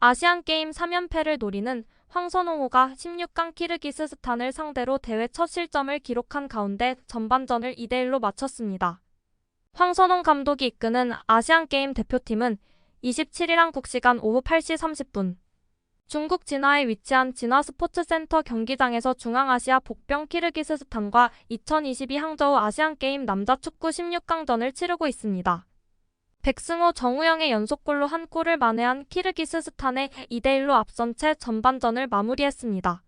아시안게임 3연패를 노리는 황선홍호가 16강 키르기스스탄을 상대로 대회 첫 실점을 기록한 가운데 전반전을 2대1로 마쳤습니다. 황선홍 감독이 이끄는 아시안게임 대표팀은 27일 한국 시간 오후 8시 30분 중국 진화에 위치한 진화스포츠센터 경기장에서 중앙아시아 복병 키르기스스탄과 2022 항저우 아시안게임 남자 축구 16강전을 치르고 있습니다. 백승호, 정우영의 연속골로 한 골을 만회한 키르기스스탄에 2대1로 앞선 채 전반전을 마무리했습니다.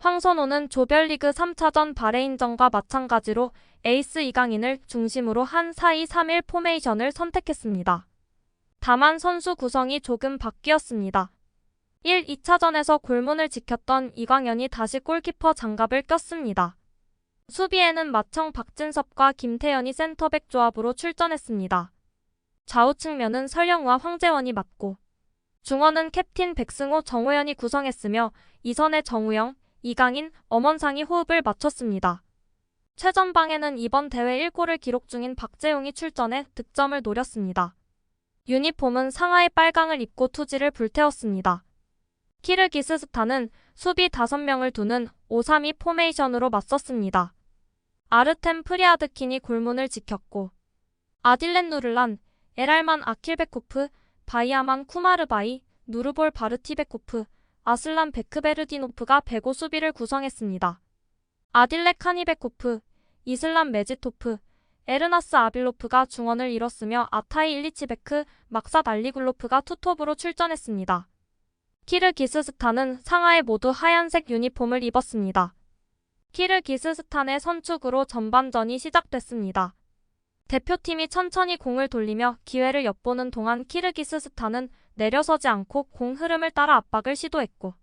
황선홍은 조별리그 3차전 바레인전과 마찬가지로 에이스 이강인을 중심으로 한 4-2-3-1 포메이션을 선택했습니다. 다만 선수 구성이 조금 바뀌었습니다. 1, 2차전에서 골문을 지켰던 이광현이 다시 골키퍼 장갑을 꼈습니다. 수비에는 마청 박진섭과 김태현이 센터백 조합으로 출전했습니다. 좌우 측면은 설영우와 황재원이 맡고 중원은 캡틴 백승호, 정호연이 구성했으며 이선의 정우영, 이강인, 엄원상이 호흡을 맞췄습니다. 최전방에는 이번 대회 1골을 기록 중인 박재용이 출전해 득점을 노렸습니다. 유니폼은 상하이 빨강을 입고 투지를 불태웠습니다. 키르기스스탄은 수비 5명을 두는 5-3-2 포메이션으로 맞섰습니다. 아르템 프리아드킨이 골문을 지켰고 아딜렌 누를란, 에랄만 아킬베코프, 바이아만 쿠마르바이, 누르볼 바르티베코프, 아슬란 베크베르디노프가 배고 수비를 구성했습니다. 아딜레 카니베코프, 이슬람 메지토프, 에르나스 아빌로프가 중원을 이뤘으며 아타이 일리치베크, 막삿 알리굴로프가 투톱으로 출전했습니다. 키르기스스탄은 상하에 모두 하얀색 유니폼을 입었습니다. 키르기스스탄의 선축으로 전반전이 시작됐습니다. 대표팀이 천천히 공을 돌리며 기회를 엿보는 동안 키르기스스탄은 내려서지 않고 공 흐름을 따라 압박을 시도했고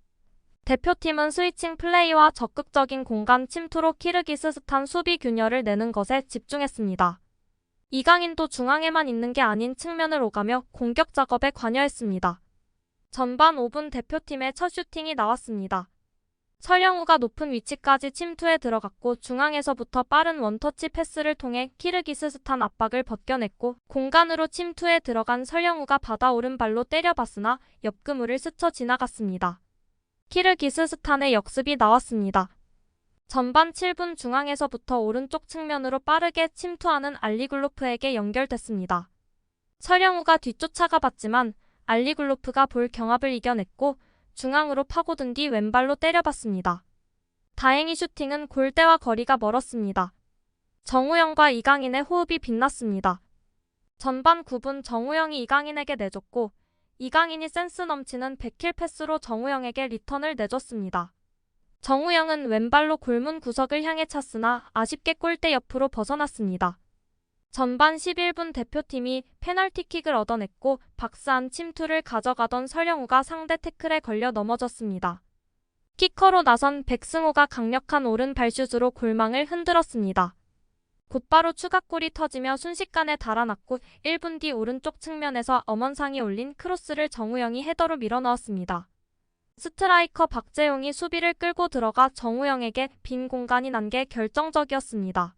대표팀은 스위칭 플레이와 적극적인 공간 침투로 키르기스스탄 수비 균열을 내는 것에 집중했습니다. 이강인도 중앙에만 있는 게 아닌 측면을 오가며 공격 작업에 관여했습니다. 전반 5분 대표팀의 첫 슈팅이 나왔습니다. 설영우가 높은 위치까지 침투에 들어갔고 중앙에서부터 빠른 원터치 패스를 통해 키르기스스탄 압박을 벗겨냈고 공간으로 침투에 들어간 설영우가 받아 오른발로 때려봤으나 옆그물을 스쳐 지나갔습니다. 키르기스스탄의 역습이 나왔습니다. 전반 7분 중앙에서부터 오른쪽 측면으로 빠르게 침투하는 알리굴로프에게 연결됐습니다. 설영우가 뒤쫓아가 봤지만 알리굴로프가 볼 경합을 이겨냈고 중앙으로 파고든 뒤 왼발로 때려봤습니다. 다행히 슈팅은 골대와 거리가 멀었습니다. 정우영과 이강인의 호흡이 빛났습니다. 전반 9분 정우영이 이강인에게 내줬고 이강인이 센스 넘치는 백힐 패스로 정우영에게 리턴을 내줬습니다. 정우영은 왼발로 골문 구석을 향해 찼으나 아쉽게 골대 옆으로 벗어났습니다. 전반 11분 대표팀이 페널티킥을 얻어냈고 박스안 침투를 가져가던 설영우가 상대 태클에 걸려 넘어졌습니다. 키커로 나선 백승호가 강력한 오른 발슛으로 골망을 흔들었습니다. 곧바로 추가골이 터지며 순식간에 달아났고 1분 뒤 오른쪽 측면에서 엄원상이 올린 크로스를 정우영이 헤더로 밀어넣었습니다. 스트라이커 박재용이 수비를 끌고 들어가 정우영에게 빈 공간이 난 게 결정적이었습니다.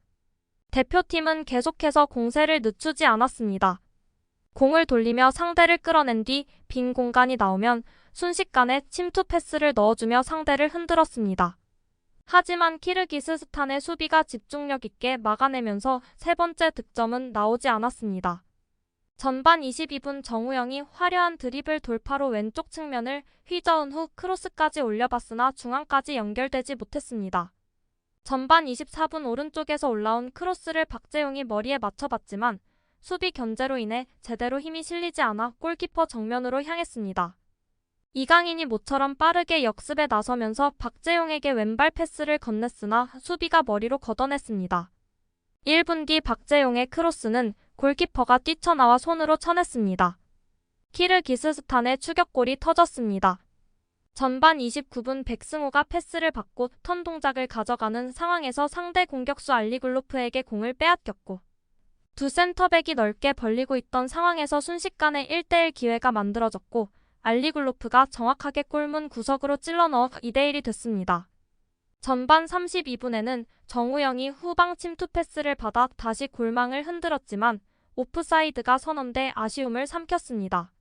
대표팀은 계속해서 공세를 늦추지 않았습니다. 공을 돌리며 상대를 끌어낸 뒤 빈 공간이 나오면 순식간에 침투 패스를 넣어주며 상대를 흔들었습니다. 하지만 키르기스스탄의 수비가 집중력 있게 막아내면서 세 번째 득점은 나오지 않았습니다. 전반 22분 정우영이 화려한 드리블 돌파로 왼쪽 측면을 휘저은 후 크로스까지 올려봤으나 중앙까지 연결되지 못했습니다. 전반 24분 오른쪽에서 올라온 크로스를 박재용이 머리에 맞춰봤지만 수비 견제로 인해 제대로 힘이 실리지 않아 골키퍼 정면으로 향했습니다. 이강인이 모처럼 빠르게 역습에 나서면서 박재용에게 왼발 패스를 건넸으나 수비가 머리로 걷어냈습니다. 1분 뒤 박재용의 크로스는 골키퍼가 뛰쳐나와 손으로 쳐냈습니다. 키르기스스탄의 추격골이 터졌습니다. 전반 29분 백승호가 패스를 받고 턴 동작을 가져가는 상황에서 상대 공격수 알리굴로프에게 공을 빼앗겼고 두 센터백이 넓게 벌리고 있던 상황에서 순식간에 1대1 기회가 만들어졌고 알리굴로프가 정확하게 골문 구석으로 찔러 넣어 2대1이 됐습니다. 전반 32분에는 정우영이 후방 침투 패스를 받아 다시 골망을 흔들었지만 오프사이드가 선언돼 아쉬움을 삼켰습니다.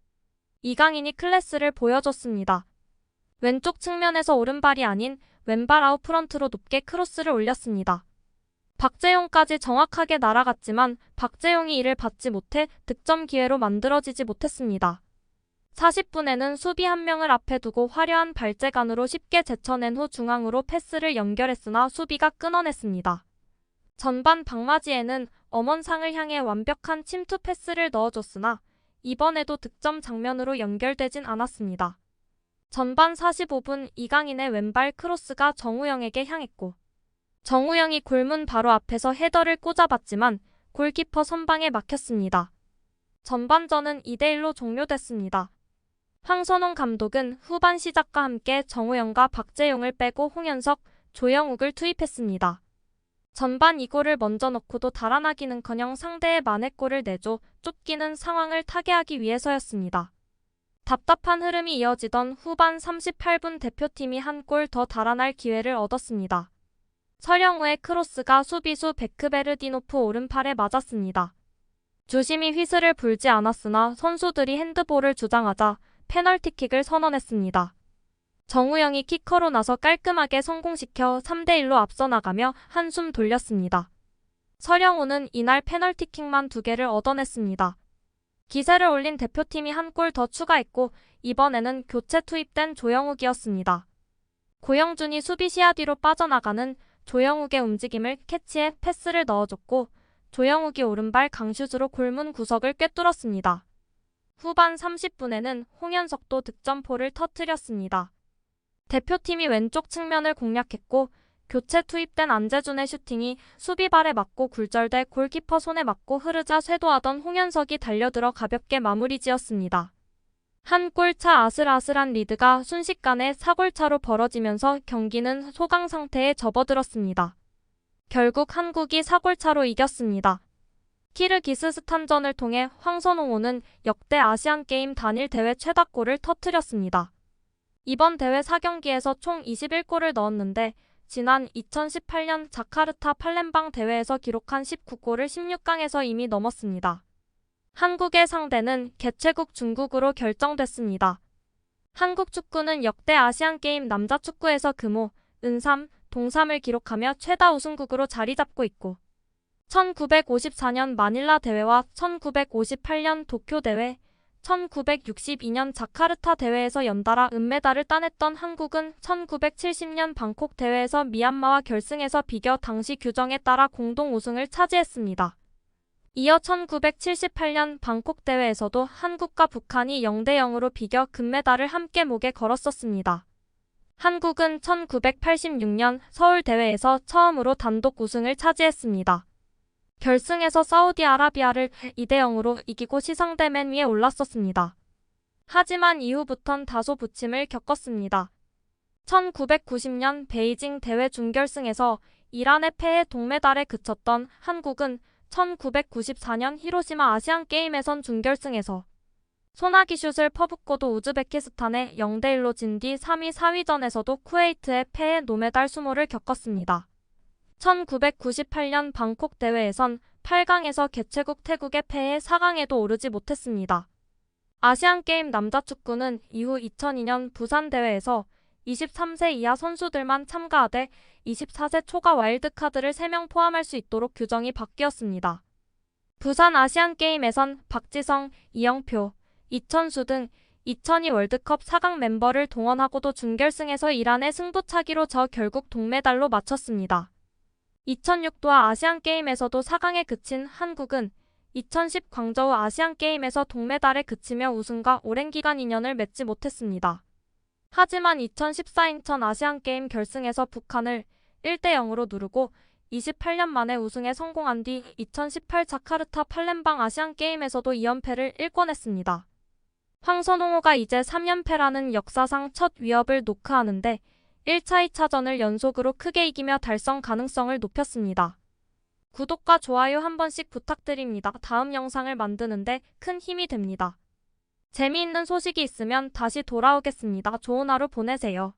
이강인이 클래스를 보여줬습니다. 왼쪽 측면에서 오른발이 아닌 왼발 아웃프런트로 높게 크로스를 올렸습니다. 박재용까지 정확하게 날아갔지만 박재용이 이를 받지 못해 득점 기회로 만들어지지 못했습니다. 40분에는 수비 한 명을 앞에 두고 화려한 발재간으로 쉽게 제쳐낸 후 중앙으로 패스를 연결했으나 수비가 끊어냈습니다. 전반 박마지에는 엄원상을 향해 완벽한 침투 패스를 넣어줬으나 이번에도 득점 장면으로 연결되진 않았습니다. 전반 45분 이강인의 왼발 크로스가 정우영에게 향했고 정우영이 골문 바로 앞에서 헤더를 꽂아봤지만 골키퍼 선방에 막혔습니다. 전반전은 2대1로 종료됐습니다. 황선홍 감독은 후반 시작과 함께 정우영과 박재용을 빼고 홍현석, 조영욱을 투입했습니다. 전반 2골을 먼저 넣고도 달아나기는커녕 상대의 만회골을 내줘 쫓기는 상황을 타개하기 위해서였습니다. 답답한 흐름이 이어지던 후반 38분 대표팀이 한 골 더 달아날 기회를 얻었습니다. 설영우의 크로스가 수비수 베크베르디노프 오른팔에 맞았습니다. 주심이 휘슬을 불지 않았으나 선수들이 핸드볼을 주장하자 페널티킥을 선언했습니다. 정우영이 키커로 나서 깔끔하게 성공시켜 3대1로 앞서 나가며 한숨 돌렸습니다. 설영우는 이날 페널티킥만 2개를 얻어냈습니다. 기세를 올린 대표팀이 한 골 더 추가했고 이번에는 교체 투입된 조영욱이었습니다. 고영준이 수비 시야 뒤로 빠져나가는 조영욱의 움직임을 캐치해 패스를 넣어줬고 조영욱이 오른발 강슛으로 골문 구석을 꿰뚫었습니다. 후반 30분에는 홍현석도 득점포를 터뜨렸습니다. 대표팀이 왼쪽 측면을 공략했고 교체 투입된 안재준의 슈팅이 수비발에 맞고 굴절돼 골키퍼 손에 맞고 흐르자 쇄도하던 홍현석이 달려들어 가볍게 마무리 지었습니다. 한 골차 아슬아슬한 리드가 순식간에 4골차로 벌어지면서 경기는 소강 상태에 접어들었습니다. 결국 한국이 4골차로 이겼습니다. 키르기스스탄전을 통해 황선홍호는 역대 아시안게임 단일 대회 최다골을 터뜨렸습니다. 이번 대회 4경기에서 총 21골을 넣었는데 지난 2018년 자카르타 팔렘방 대회에서 기록한 19골을 16강에서 이미 넘었습니다. 한국의 상대는 개최국 중국으로 결정됐습니다. 한국 축구는 역대 아시안게임 남자 축구에서 금호, 은삼, 동삼을 기록하며 최다 우승국으로 자리 잡고 있고 1954년 마닐라 대회와 1958년 도쿄 대회, 1962년 자카르타 대회에서 연달아 은메달을 따냈던 한국은 1970년 방콕 대회에서 미얀마와 결승에서 비겨 당시 규정에 따라 공동 우승을 차지했습니다. 이어 1978년 방콕 대회에서도 한국과 북한이 0대0으로 비겨 금메달을 함께 목에 걸었었습니다. 한국은 1986년 서울 대회에서 처음으로 단독 우승을 차지했습니다. 결승에서 사우디아라비아를 2대0으로 이기고 시상대 맨 위에 올랐었습니다. 하지만 이후부턴 다소 부침을 겪었습니다. 1990년 베이징 대회 준결승에서 이란의 패해 동메달에 그쳤던 한국은 1994년 히로시마 아시안게임에선 준결승에서 소나기 슛을 퍼붓고도 우즈베키스탄에 0대1로 진 뒤 3위 4위전에서도 쿠웨이트에 패해 노메달 수모를 겪었습니다. 1998년 방콕 대회에선 8강에서 개최국 태국에 패해 4강에도 오르지 못했습니다. 아시안게임 남자축구는 이후 2002년 부산 대회에서 23세 이하 선수들만 참가하되 24세 초과 와일드카드를 3명 포함할 수 있도록 규정이 바뀌었습니다. 부산 아시안게임에선 박지성, 이영표, 이천수 등 2002 월드컵 4강 멤버를 동원하고도 준결승에서 이란의 승부차기로 져 결국 동메달로 마쳤습니다. 2006 도하 아시안게임에서도 4강에 그친 한국은 2010 광저우 아시안게임에서 동메달에 그치며 우승과 오랜 기간 인연을 맺지 못했습니다. 하지만 2014 인천 아시안게임 결승에서 북한을 1대0으로 누르고 28년 만에 우승에 성공한 뒤 2018 자카르타 팔렘방 아시안게임에서도 2연패를 일궈냈습니다. 황선홍호가 이제 3연패라는 역사상 첫 위협을 노크하는데 1차, 2차전을 연속으로 크게 이기며 달성 가능성을 높였습니다. 구독과 좋아요 한 번씩 부탁드립니다. 다음 영상을 만드는데 큰 힘이 됩니다. 재미있는 소식이 있으면 다시 돌아오겠습니다. 좋은 하루 보내세요.